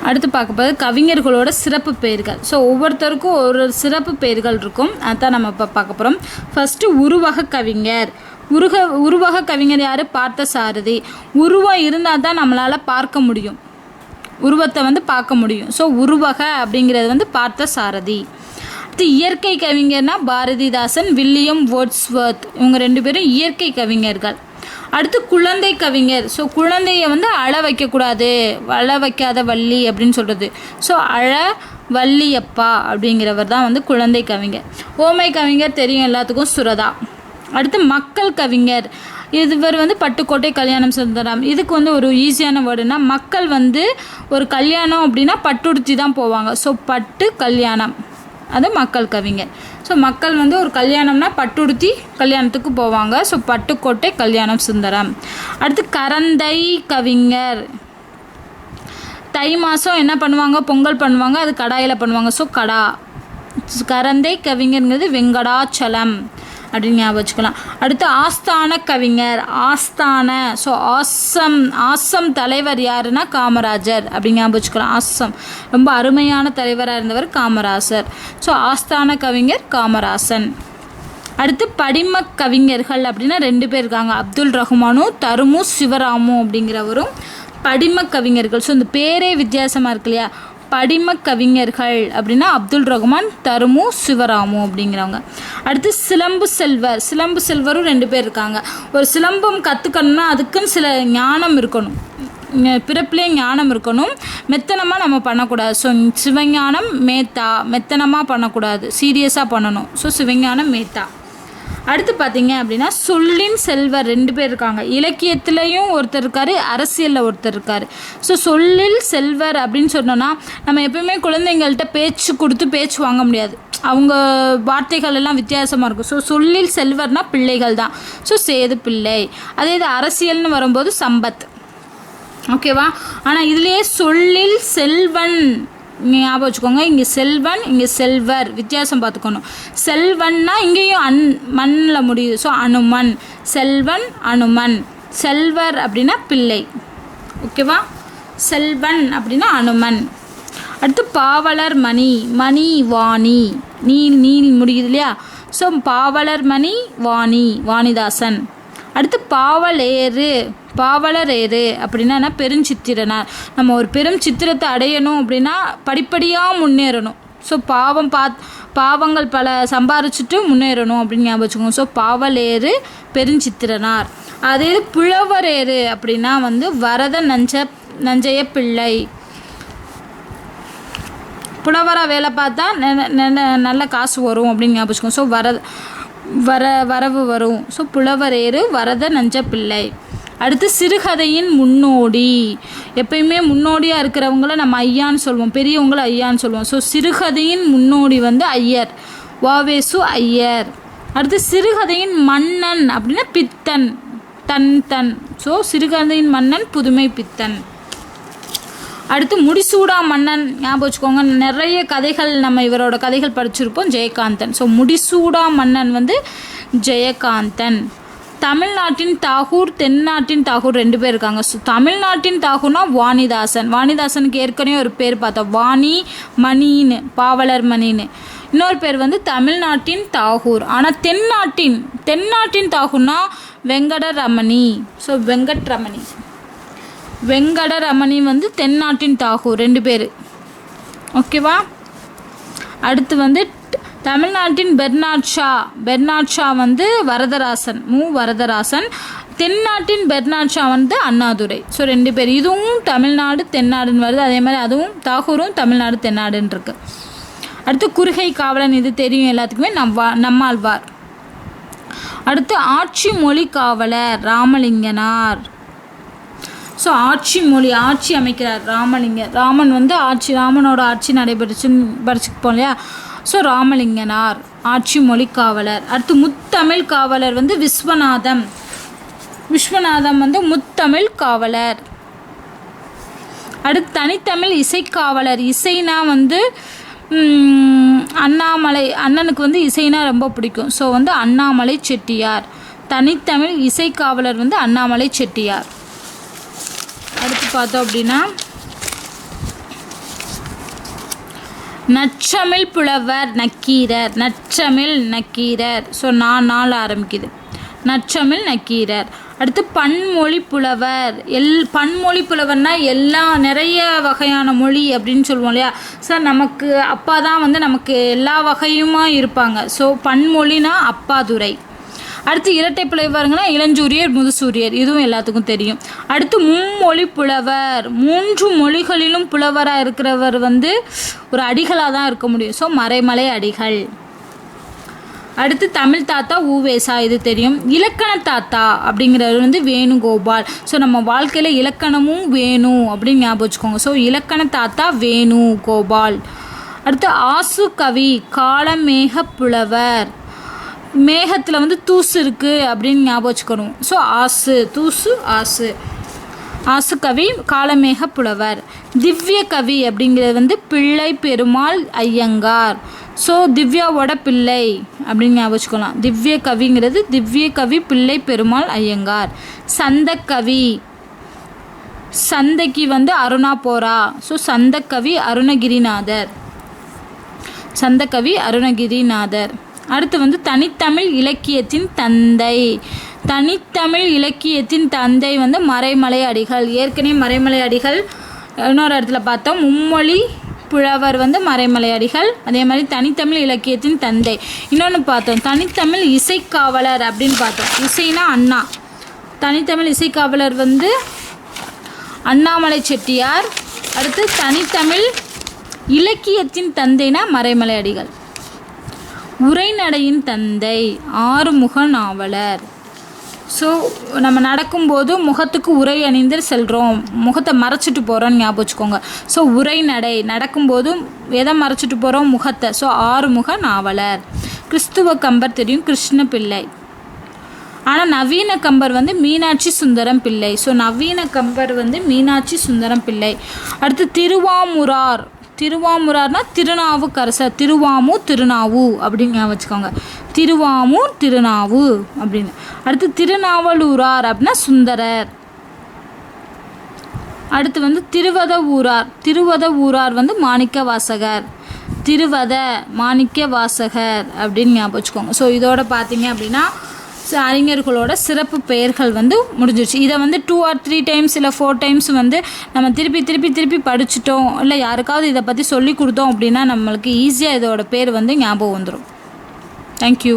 அடுத்து பார்க்க போது கவிஞர்களோட சிறப்பு பெயர்கள். ஸோ ஒவ்வொருத்தருக்கும் ஒரு சிறப்பு பெயர்கள் இருக்கும். அதுதான் நம்ம இப்போ பார்க்க போகிறோம். ஃபஸ்ட்டு உருவக கவிஞர். உருவக கவிஞர் யார்? பார்த்தசாரதி. உருவம் இருந்தால் தான் நம்மளால் பார்க்க முடியும், உருவத்தை வந்து பார்க்க முடியும். ஸோ உருவக அப்படிங்கிறது வந்து பார்த்தசாரதி. அடுத்து இயற்கை கவிஞர்னா பாரதிதாசன், வில்லியம் வேர்ட்ஸ்வர்த். இவங்க 2 பேரும் இயற்கை கவிஞர்கள். அடுத்து குழந்தை கவிஞர். ஸோ குழந்தைய வந்து அழ வைக்கக்கூடாது, அழ வைக்காத வள்ளி அப்படின்னு சொல்கிறது. ஸோ அழ வள்ளியப்பா அப்படிங்கிறவர் தான் வந்து குழந்தை கவிஞர். ஓமை கவிஞர் தெரியும் எல்லாத்துக்கும், சுரதா. அடுத்து மக்கள் கவிஞர். இதுவர் வந்து பட்டுக்கோட்டை கல்யாணம் சுந்தரம். இதுக்கு வந்து ஒரு ஈஸியான வேர்டுனா, மக்கள் வந்து ஒரு கல்யாணம் அப்படின்னா பட்டுடுத்தி தான் போவாங்க. ஸோ பட்டு கல்யாணம், அது மக்கள் கவிஞர். ஸோ மக்கள் வந்து ஒரு கல்யாணம்னா பட்டுடுத்தி கல்யாணத்துக்கு போவாங்க. ஸோ பட்டுக்கோட்டை கல்யாணம் சுந்தரம். அடுத்து கரந்தை கவிஞர். தை மாதம் என்ன பண்ணுவாங்க? பொங்கல் பண்ணுவாங்க, அது கடாயில் பண்ணுவாங்க. ஸோ கடா. கரந்தை கவிஞருங்கிறது வெங்கடாச்சலம் அப்படின்னு ஞாபகம் வச்சுக்கலாம். அடுத்து ஆஸ்தான கவிஞர். ஆஸ்தான. ஸோ ஆசம் தலைவர் யாருன்னா காமராஜர் அப்படி ஞாபகம் வச்சுக்கலாம். ஆசம் ரொம்ப அருமையான தலைவராக இருந்தவர் காமராஜர். ஸோ ஆஸ்தான கவிஞர் காமராசன். அடுத்து படிம கவிஞர்கள் அப்படின்னா 2 பேர் இருக்காங்க. அப்துல் ரஹ்மானும் தருமு சிவராமு அப்படிங்கிறவரும் படிம கவிஞர்கள். ஸோ இந்த பேரே வித்தியாசமாக இருக்கு இல்லையா? படிம கவிஞர்கள் அப்படின்னா அப்துல் ரஹ்மான், தருமு சிவராமு அப்படிங்கிறவங்க. அடுத்து சிலம்பு செல்வர். சிலம்பு செல்வரும் 2 பேர் இருக்காங்க. ஒரு சிலம்பம் கற்றுக்கணும்னா அதுக்குன்னு சில ஞானம் இருக்கணும், பிறப்பிலே ஞானம் இருக்கணும். மெத்தனமாக நம்ம பண்ணக்கூடாது. ஸோ சிவஞானம் மேத்தா. மெத்தனமாக பண்ணக்கூடாது, சீரியஸாக பண்ணணும். ஸோ சிவஞானம் மேத்தா. அடுத்து பார்த்தீங்க அப்படின்னா சொல்லின் செல்வர் 2 பேர் இருக்காங்க. இலக்கியத்துலேயும் ஒருத்தர் இருக்கார், அரசியலில் ஒருத்தர் இருக்கார். ஸோ சொல்லில் செல்வர் அப்படின்னு சொன்னோன்னா, நம்ம எப்பவுமே குழந்தைங்கள்ட்ட பேச்சு கொடுத்து பேச்சு வாங்க முடியாது, அவங்க வார்த்தைகள் எல்லாம் வித்தியாசமாக இருக்கும். ஸோ சொல்லில் செல்வர்னால் பிள்ளைகள் தான். ஸோ சேது பிள்ளை. அதே இது அரசியல்னு வரும்போது சம்பத். ஓகேவா? ஆனால் இதுலேயே சொல்லில் செல்வன் ஞாபகம் வச்சுக்கோங்க. இங்கே செல்வன், இங்கே செல்வர், வித்தியாசம் பார்த்துக்கணும். செல்வன்னா இங்கேயும் மண்ணில் முடியுது. ஸோ அனுமன். செல்வன் அனுமன். செல்வர் அப்படின்னா பிள்ளை. ஓகேவா? செல்வன் அப்படின்னா அனுமன். அடுத்து பாவலர் மணி. மணி வாணி. நீல் முடியுது இல்லையா? ஸோ பாவலர் மணி வாணி, வாணிதாசன். அடுத்து பாவலேறு. பாவலரேறு அப்படின்னா பெருஞ்சித்திரனார். நம்ம ஒரு பெரும் சித்திரத்தை அடையணும் அப்படின்னா படிப்படியாக முன்னேறணும். ஸோ பாவங்கள் பல சம்பாரிச்சுட்டு முன்னேறணும் அப்படின்னு ஞாபகம் வச்சுக்கோங்க. ஸோ பாவலேறு பெருஞ்சித்திரனார். அதே புலவரேறு அப்படின்னா வந்து வரத நஞ்சைய பிள்ளை. புலவராக வேலை பார்த்தா நல்ல காசு வரும் அப்படின்னு ஞாபகம் வச்சுக்கோங்க. ஸோ வரவு வரும். ஸோ புலவரேறு வரத நஞ்ச பிள்ளை. அடுத்து சிறுகதையின் முன்னோடி. எப்பயுமே முன்னோடியாக இருக்கிறவங்கள நம்ம ஐயான்னு சொல்லுவோம், பெரியவங்கள ஐயான்னு சொல்லுவோம். ஸோ சிறுகதையின் முன்னோடி வந்து ஐயர், வாவேசு ஐயர். அடுத்து சிறுகதையின் மன்னன் அப்படின்னா பித்தன், தன். ஸோ சிறுகதையின் மன்னன் புதுமை பித்தன். அடுத்து முடிசூடா மன்னன் ஞாபகம் வச்சுக்கோங்க. நிறைய கதைகள் நம்ம இவரோட கதைகள் படிச்சிருப்போம். ஜெயகாந்தன். ஸோ முடிசூடா மன்னன் வந்து ஜெயகாந்தன். தமிழ்நாட்டின் தாகூர், தென்னாட்டின் தாகூர் 2 பேர் இருக்காங்க. ஸோ தமிழ்நாட்டின் தாகூர்னா வாணிதாசன். வாணிதாசனுக்கு ஏற்கனவே ஒரு பேர் பார்த்தோம், வாணி மணின்னு, பாவலர் மணின்னு. இன்னொரு பேர் வந்து தமிழ்நாட்டின் தாகூர். ஆனால் தென்னாட்டின் தாகூர்னா வெங்கடரமணி. ஸோ வெங்கடரமணி வந்து தென்னாட்டின் தாகூர் 2 பேர். ஓகேவா? அடுத்து வந்து தமிழ்நாட்டின் பெர்னாட் ஷா வந்து வரதராசன், வரதராசன். தென்னாட்டின் பெர்னாட் ஷா வந்து அண்ணாதுரை. ஸோ 2 பேர். இதுவும் தமிழ்நாடு தென்னாடுன்னு வருது. அதே மாதிரி அதுவும் தாகூரும் தமிழ்நாடு தென்னாடுன்னு இருக்கு. அடுத்து குறுகை காவலன். இது தெரியும் எல்லாத்துக்குமே, நம்மாழ்வார். அடுத்து ஆட்சி மொழி காவலர் ராமலிங்கனார். ஸோ ஆட்சி அமைக்கிறார் ராமலிங்கர். ராமன் வந்து ராமனோட ஆட்சி நடைபெற்றுன்னு படிச்சுப்போம் இல்லையா? ஸோ ராமலிங்கனார் ஆட்சி மொழி காவலர். அடுத்து முத்தமிழ் காவலர் வந்து விஸ்வநாதம் வந்து முத்தமிழ் காவலர். அடுத்து தனித்தமிழ் இசைக்காவலர். இசைனா வந்து அண்ணனுக்கு வந்து இசைனா ரொம்ப பிடிக்கும். ஸோ வந்து அண்ணாமலை செட்டியார். தனித்தமிழ் இசைக்காவலர் வந்து அண்ணாமலை செட்டியார். அடுத்து பார்த்தோம் அப்படின்னா நற்றமிழ் புலவர் நக்கீரர். நற்றமிழ் நக்கீரர். ஸோ நாள் ஆரம்பிக்குது. நற்றமிழ் நக்கீரர். அடுத்து பன்மொழி புலவர். பன்மொழி புலவர்னா நிறைய வகையான மொழி அப்படின்னு சொல்லுவோம் இல்லையா. ஸோ நமக்கு அப்பா தான் வந்து நமக்கு எல்லா வகையுமா இருப்பாங்க. ஸோ பன்மொழினா அப்பாதுரை. அடுத்து இரட்டை புலவர்னா இளஞ்சூரியர் முதுசூரியர், இதுவும் எல்லாத்துக்கும் தெரியும். அடுத்து மும்மொழி புலவர். 3 மொழிகளிலும் புலவராக இருக்கிறவர் வந்து ஒரு அடிகளாக தான் இருக்க முடியும். ஸோ மறைமலை அடிகள். அடுத்து தமிழ் தாத்தா ஊவேசா, இது தெரியும். இலக்கண தாத்தா அப்படிங்கிறவர் வந்து வேணுகோபால். ஸோ நம்ம வாழ்க்கையில் இலக்கணமும் வேணும் அப்படின்னு ஞாபகம் வச்சுக்கோங்க. ஸோ இலக்கண தாத்தா வேணுகோபால். அடுத்து ஆசு கவி காலமேக புலவர். மேகத்தில் வந்து தூசு இருக்குது அப்படின்னு ஞாபகம் வச்சுக்கணும். ஸோ ஆசு, தூசு, ஆசு. ஆசு கவி காலமேக புலவர். திவ்ய கவி அப்படிங்கிறது வந்து பிள்ளை பெருமாள் ஐயங்கார். ஸோ திவ்யாவோட பிள்ளை அப்படின்னு ஞாபகம் வச்சுக்கலாம். திவ்ய கவிங்கிறது திவ்ய கவி பிள்ளை பெருமாள் ஐயங்கார். சந்தக்கவி, சந்தைக்கு வந்து அருணா போரா. ஸோ சந்தக்கவி அருணகிரிநாதர். சந்தக்கவி அருணகிரிநாதர். அடுத்து வந்து தனித்தமிழ் இலக்கியத்தின் தந்தை. தனித்தமிழ் இலக்கியத்தின் தந்தை வந்து மறைமலை அடிகள். ஏற்கனவே மறைமலை அடிகள் இன்னொரு இடத்துல பார்த்தோம். மும்மொழி புலவர் வந்து மறைமலை அடிகள். அதே மாதிரி தனித்தமிழ் இலக்கியத்தின் தந்தை. இன்னொன்று பார்த்தோம், தனித்தமிழ் இசைக்காவலர் அப்படின்னு பார்த்தோம். இசைனா அண்ணா. தனித்தமிழ் இசைக்காவலர் வந்து அண்ணாமலை செட்டியார். அடுத்து தனித்தமிழ் இலக்கியத்தின் தந்தைனா மறைமலை அடிகள். உரைநடையின் தந்தை ஆறுமுக நாவலர். ஸோ நம்ம நடக்கும்போது முகத்துக்கு உரை அணிந்து செல்கிறோம், முகத்தை மறைச்சிட்டு போகிறோன்னு ஞாபகம் வச்சுக்கோங்க. ஸோ உரைநடை, நடக்கும்போதும் எதை மறைச்சிட்டு போகிறோம், முகத்தை. ஸோ ஆறுமுக நாவலர். கிறிஸ்துவ கம்பர் தெரியும், கிருஷ்ண பிள்ளை. ஆனால் நவீன கம்பர் வந்து மீனாட்சி சுந்தரம் பிள்ளை. ஸோ நவீன கம்பர் வந்து மீனாட்சி சுந்தரம் பிள்ளை. அடுத்து திருவாமூரார். திருவாமூரார்னா திருநாவுக்கரசர். திருவாமூர் திருநாவு அப்படின்னு வச்சுக்கோங்க. திருவாமூர் திருநாவு அப்படின்னு. அடுத்து திருநாவலூரார் அப்படின்னா சுந்தரர். அடுத்து வந்து திருவத ஊரார். திருவத ஊரார் வந்து மாணிக்க வாசகர். திருவத மாணிக்க வாசகர் அப்படின்னு ஞாபகம் வச்சுக்கோங்க. ஸோ இதோட பார்த்தீங்க அப்படின்னா அறிஞர்களோட சிறப்பு பெயர்கள் வந்து முடிஞ்சிருச்சு. இதை வந்து 2 or 3 டைம்ஸ் இல்லை 4 டைம்ஸ் வந்து நம்ம திருப்பி படிச்சுட்டோம், இல்லை யாருக்காவது இதை பற்றி சொல்லி கொடுத்தோம் அப்படின்னா நம்மளுக்கு ஈஸியாக இதோட பேர் வந்து ஞாபகம் வந்துடும். தேங்க்யூ.